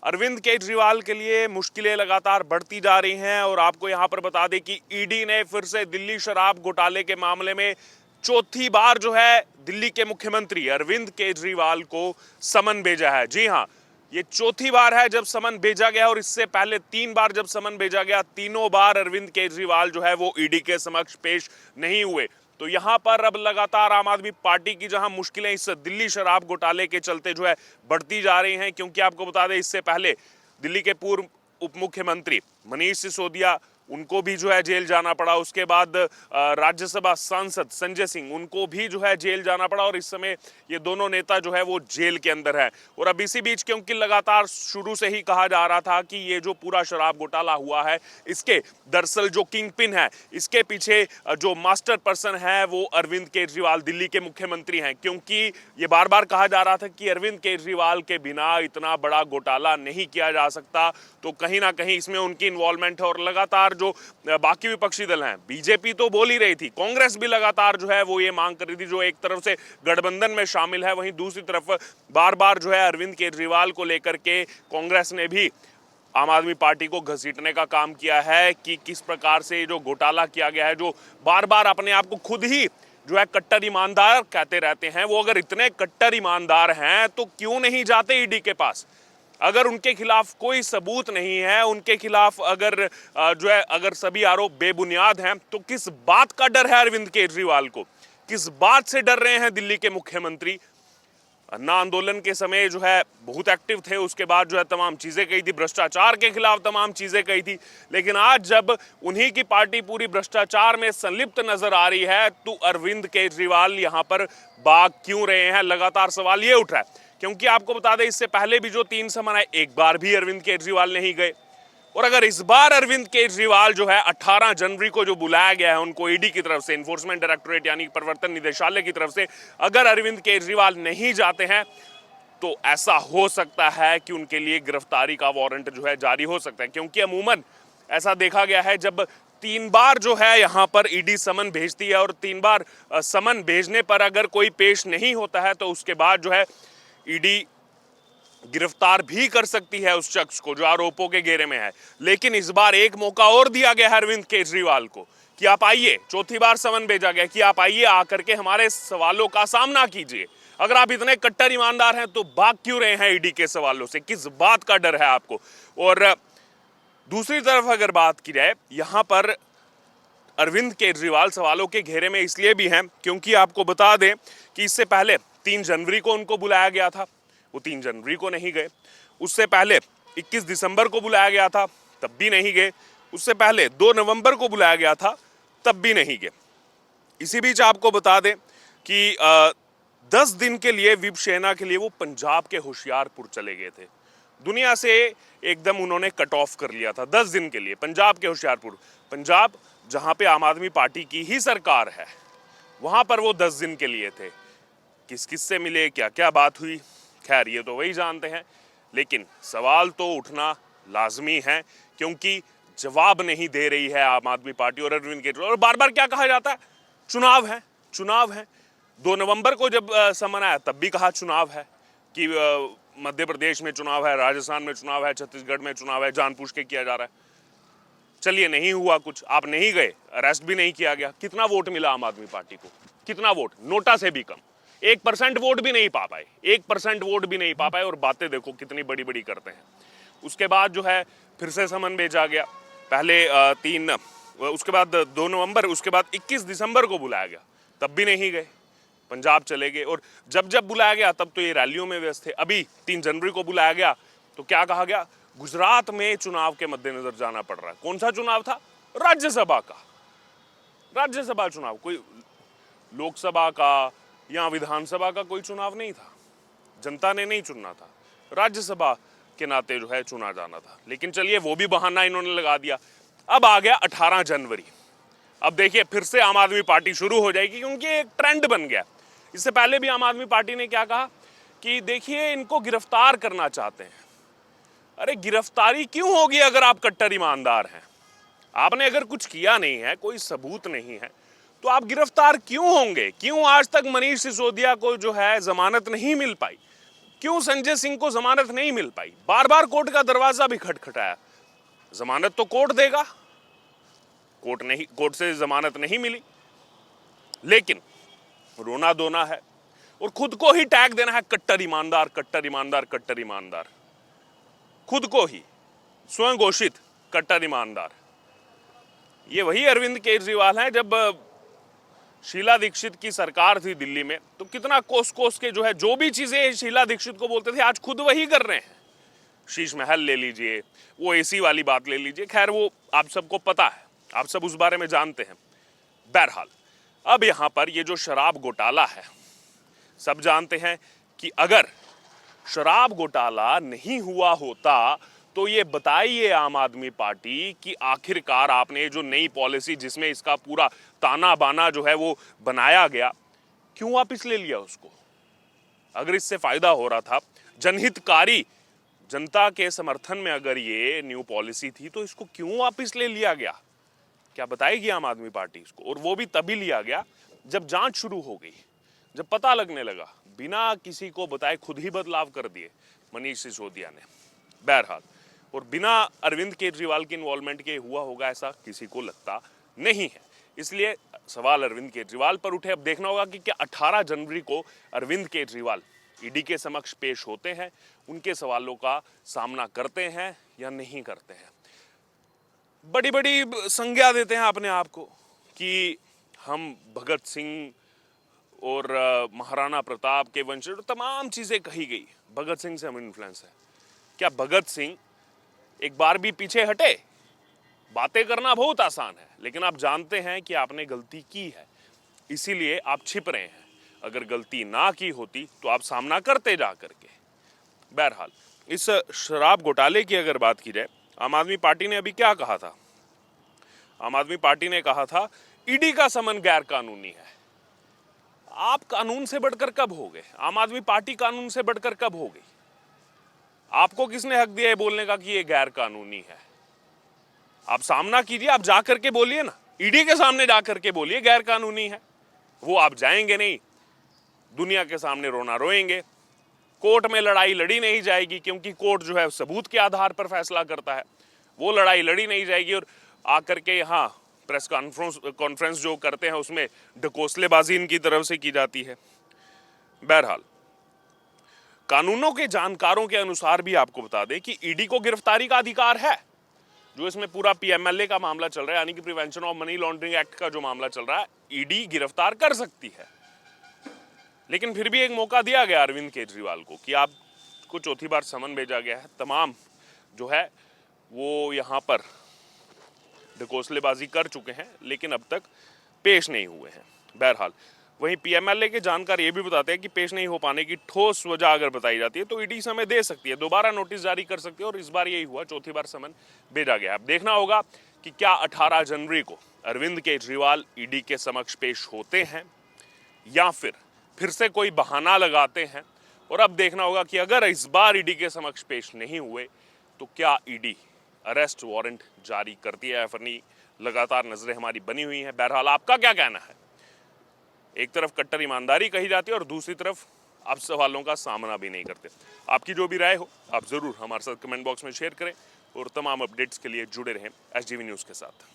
अरविंद केजरीवाल के लिए मुश्किलें लगातार बढ़ती जा रही हैं और आपको यहां पर बता दें कि ईडी ने फिर से दिल्ली शराब घोटाले के मामले में चौथी बार जो है दिल्ली के मुख्यमंत्री अरविंद केजरीवाल को समन भेजा है। जी हां, ये चौथी बार है जब समन भेजा गया और इससे पहले 3 बार जब समन भेजा गया, तीनों बार अरविंद केजरीवाल जो है वो ईडी के समक्ष पेश नहीं हुए। तो यहां पर अब लगातार आम आदमी पार्टी की जहां मुश्किलें इस दिल्ली शराब घोटाले के चलते जो है बढ़ती जा रही हैं, क्योंकि आपको बता दें इससे पहले दिल्ली के पूर्व उप मुख्यमंत्री मनीष सिसोदिया, उनको भी जो है जेल जाना पड़ा। उसके बाद राज्यसभा सांसद संजय सिंह, उनको भी जो है जेल जाना पड़ा और इस समय ये दोनों नेता जो है वो जेल के अंदर है। और अब इसी बीच क्योंकि लगातार शुरू से ही कहा जा रहा था कि ये जो पूरा शराब घोटाला हुआ है, इसके दरअसल जो किंग पिन है, इसके पीछे जो मास्टर पर्सन है वो अरविंद केजरीवाल दिल्ली के मुख्यमंत्री हैं। क्योंकि ये बार बार कहा जा रहा था कि अरविंद केजरीवाल के बिना इतना बड़ा घोटाला नहीं किया जा सकता, तो कहीं ना कहीं इसमें उनकी इन्वॉल्वमेंट है। और लगातार जो बाकी विपक्षी दल हैं, बीजेपी तो बोल ही रही थी, कांग्रेस भी लगातार जो है वो ये मांग कर रही थी, जो एक तरफ से गठबंधन में शामिल है, वहीं दूसरी तरफ बार बार जो है अरविंद केजरीवाल को लेकर के कांग्रेस ने भी आम आदमी पार्टी को घसीटने का काम किया है कि किस प्रकार से जो घोटाला किया गया है, जो बार बार अपने आप को खुद ही जो है कट्टर ईमानदार कहते रहते हैं, वो अगर इतने कट्टर ईमानदार हैं तो क्यों नहीं जाते ईडी के पास? अगर उनके खिलाफ कोई सबूत नहीं है, उनके खिलाफ अगर जो है अगर सभी आरोप बेबुनियाद हैं, तो किस बात का डर है अरविंद केजरीवाल को? किस बात से डर रहे हैं दिल्ली के मुख्यमंत्री? अन्ना आंदोलन के समय जो है बहुत एक्टिव थे, उसके बाद जो है तमाम चीजें कही थी, भ्रष्टाचार के खिलाफ तमाम चीजें कही थी, लेकिन आज जब उन्हीं की पार्टी पूरी भ्रष्टाचार में संलिप्त नजर आ रही है, तो अरविंद केजरीवाल यहां पर भाग क्यों रहे हैं? लगातार सवाल ये उठ रहा है। क्योंकि आपको बता दें इससे पहले भी जो 3 समन आए, एक बार भी अरविंद केजरीवाल नहीं गए। और अगर इस बार अरविंद केजरीवाल जो है 18 जनवरी को जो बुलाया गया है उनको ईडी की तरफ से, इन्फोर्समेंट डायरेक्टोरेट यानी प्रवर्तन निदेशालय की तरफ से, अगर अरविंद केजरीवाल नहीं जाते हैं तो ऐसा हो सकता है कि उनके लिए गिरफ्तारी का वारंट जो है जारी हो सकता है। क्योंकि अमूमन ऐसा देखा गया है, जब 3 बार जो है यहां पर ईडी समन भेजती है और 3 बार समन भेजने पर अगर कोई पेश नहीं होता है तो उसके बाद जो है ईडी गिरफ्तार भी कर सकती है उस शख्स को जो आरोपों के घेरे में है। लेकिन इस बार एक मौका और दिया गया है अरविंद केजरीवाल को कि आप आइए, चौथी बार समन भेजा गया कि आप आइए, आकर के हमारे सवालों का सामना कीजिए। अगर आप इतने कट्टर ईमानदार हैं तो भाग क्यों रहे हैं ईडी के सवालों से? किस बात का डर है आपको? और दूसरी तरफ अगर बात की जाए, यहां पर अरविंद केजरीवाल सवालों के घेरे में इसलिए भी हैं क्योंकि आपको बता दें कि इससे पहले 3 जनवरी को उनको बुलाया गया था, वो 3 जनवरी को नहीं गए। उससे पहले 21 दिसंबर को बुलाया गया था, तब भी नहीं गए। उससे पहले 2 नवंबर को बुलाया गया था, तब भी नहीं गए। इसी बीच आपको बता दें कि 10 दिन के लिए विप सेना के लिए वो पंजाब के होशियारपुर चले गए थे। दुनिया से एकदम उन्होंने कट ऑफ कर लिया था 10 दिन के लिए। पंजाब के होशियारपुर, पंजाब जहां पे आम आदमी पार्टी की ही सरकार है, वहां पर वो 10 दिन के लिए थे। किस किस से मिले, क्या क्या बात हुई, खैर ये तो वही जानते हैं। लेकिन सवाल तो उठना लाजमी है क्योंकि जवाब नहीं दे रही है आम आदमी पार्टी और अरविंद केजरीवाल। और बार बार क्या कहा जाता है? चुनाव है, चुनाव है। 2 नवंबर को जब समन आया तब भी कहा चुनाव है, कि मध्य प्रदेश में चुनाव है, राजस्थान में चुनाव है, छत्तीसगढ़ में चुनाव है, जानबूझ के किया जा रहा है। चलिए नहीं हुआ कुछ, आप नहीं गए, अरेस्ट भी नहीं किया गया। कितना वोट मिला आम आदमी पार्टी को? कितना वोट? नोटा से भी कम। 1% वोट भी नहीं पा पाए, 1% वोट भी नहीं पा पाए। और बातें देखो कितनी बड़ी बड़ी करते हैं। उसके बाद जो है फिर से समन भेजा गया, पहले 3, उसके बाद 2 नवंबर, उसके बाद 21 दिसंबर को बुलाया गया, तब भी नहीं गए, पंजाब चले गए। और जब जब बुलाया गया तब तो ये रैलियों में व्यस्त थे। अभी 3 जनवरी को बुलाया गया तो क्या कहा गया? गुजरात में चुनाव के मद्देनजर जाना पड़ रहा है। कौन सा चुनाव था? राज्यसभा का, राज्यसभा चुनाव, कोई लोकसभा का या विधानसभा का कोई चुनाव नहीं था। जनता ने नहीं चुनना था, राज्यसभा के नाते जो है चुना जाना था। लेकिन चलिए वो भी बहाना इन्होंने लगा दिया। अब आ गया 18 जनवरी। अब देखिए फिर से आम आदमी पार्टी शुरू हो जाएगी क्योंकि एक ट्रेंड बन गया। इससे पहले भी आम आदमी पार्टी ने क्या कहा कि देखिए इनको गिरफ्तार करना चाहते हैं। अरे गिरफ्तारी क्यों होगी अगर आप कट्टर ईमानदार हैं? आपने अगर कुछ किया नहीं है, कोई सबूत नहीं है, तो आप गिरफ्तार क्यों होंगे? क्यों आज तक मनीष सिसोदिया को जो है जमानत नहीं मिल पाई? क्यों संजय सिंह को जमानत नहीं मिल पाई? बार बार कोर्ट का दरवाजा भी खटखटाया, जमानत तो कोर्ट देगा, कोर्ट से जमानत नहीं मिली। लेकिन रोना धोना है और खुद को ही टैग देना है कट्टर ईमानदार, कट्टर ईमानदार, कट्टर ईमानदार, खुद को ही स्वयं घोषित कट्टर ईमानदार। ये वही अरविंद केजरीवाल हैं। जब शीला दीक्षित की सरकार थी दिल्ली में तो कितना कोस कोस के जो भी चीजें शीला दीक्षित को बोलते थे, आज खुद वही कर रहे हैं। शीश महल ले लीजिए, वो एसी वाली बात ले लीजिए, खैर वो आप सबको पता है, आप सब उस बारे में जानते हैं। बहरहाल अब यहां पर ये जो शराब घोटाला है, सब जानते हैं कि अगर शराब घोटाला नहीं हुआ होता तो ये बताइए आम आदमी पार्टी कि आखिरकार आपने जो नई पॉलिसी जिसमें इसका पूरा ताना बाना वो बनाया गया, क्यों वापस ले लिया उसको? अगर इससे फायदा हो रहा था, जनहितकारी, जनता के समर्थन में अगर ये न्यू पॉलिसी थी तो इसको क्यों वापस ले लिया गया? क्या बताएगी आम आदमी पार्टी इसको? और वो भी तभी लिया गया जब जांच शुरू हो गई, जब पता लगने लगा, बिना किसी को बताए खुद ही बदलाव कर दिए मनीष सिसोदिया ने। बहरहाल, और बिना अरविंद केजरीवाल की इन्वॉल्वमेंट के हुआ होगा ऐसा किसी को लगता नहीं है। इसलिए सवाल अरविंद केजरीवाल पर उठे। अब देखना होगा कि क्या 18 जनवरी को अरविंद केजरीवाल ईडी के समक्ष पेश होते हैं, उनके सवालों का सामना करते हैं या नहीं करते हैं। बड़ी बड़ी संज्ञा देते हैं अपने आप को कि हम भगत सिंह और महाराणा प्रताप के वंशज, तमाम चीजें कही गई, भगत सिंह से हम इन्फ्लुएंस है। क्या भगत सिंह एक बार भी पीछे हटे? बातें करना बहुत आसान है, लेकिन आप जानते हैं कि आपने गलती की है, इसीलिए आप छिप रहे हैं। अगर गलती ना की होती तो आप सामना करते जा करके। बहरहाल, इस शराब घोटाले की अगर बात की जाए, आम आदमी पार्टी ने अभी क्या कहा था? आम आदमी पार्टी ने कहा था ईडी का समन गैर कानूनी है। आप कानून से बढ़कर कब हो गए? आम आदमी पार्टी कानून से बढ़कर कब हो गई? आपको किसने हक दिया है बोलने का कि ये गैर कानूनी है? आप सामना कीजिए, आप जाकर के बोलिए ना, ईडी के सामने जाकर के बोलिए गैर कानूनी है। वो आप जाएंगे नहीं, दुनिया के सामने रोना रोएंगे। कोर्ट में लड़ाई लड़ी नहीं जाएगी, क्योंकि कोर्ट सबूत के आधार पर फैसला करता है। वो लड़ाई लड़ी नहीं जाएगी और आकर के यहाँ प्रेस कॉन्फ्रेंस जो करते हैं उसमें ढकोसलेबाजी इनकी तरफ से की जाती है। बहरहाल, कानूनों के जानकारों के अनुसार भी आपको बता दें कि ईडी को गिरफ्तारी का अधिकार है। जो इसमें पूरा पीएमएलए का मामला चल रहा है, यानी कि prevention of money laundering act का जो मामला चल रहा है, ईडी गिरफ्तार कर सकती है। लेकिन फिर भी एक मौका दिया गया अरविंद केजरीवाल को कि आपको चौथी बार समन भेजा गया है, तमाम वो यहाँ पर ढकोसलेबाजी कर चुके हैं, लेकिन अब तक पेश नहीं हुए हैं। बहरहाल, वहीं पीएमएलए के जानकार ये भी बताते हैं कि पेश नहीं हो पाने की ठोस वजह अगर बताई जाती है तो ईडी समय दे सकती है, दोबारा नोटिस जारी कर सकती है, और इस बार यही हुआ, चौथी बार समन भेजा गया। अब देखना होगा कि क्या 18 जनवरी को अरविंद केजरीवाल ईडी के समक्ष पेश होते हैं या फिर से कोई बहाना लगाते हैं। और अब देखना होगा कि अगर इस बार ईडी के समक्ष पेश नहीं हुए तो क्या ईडी अरेस्ट वारंट जारी करती है या फिर नहीं। लगातार नजरें हमारी बनी हुई हैं। बहरहाल, आपका क्या कहना है? एक तरफ कट्टर ईमानदारी कही जाती है और दूसरी तरफ आप सवालों का सामना भी नहीं करते। आपकी जो भी राय हो आप जरूर हमारे साथ कमेंट बॉक्स में शेयर करें और तमाम अपडेट्स के लिए जुड़े रहें एसडीवी न्यूज़ के साथ।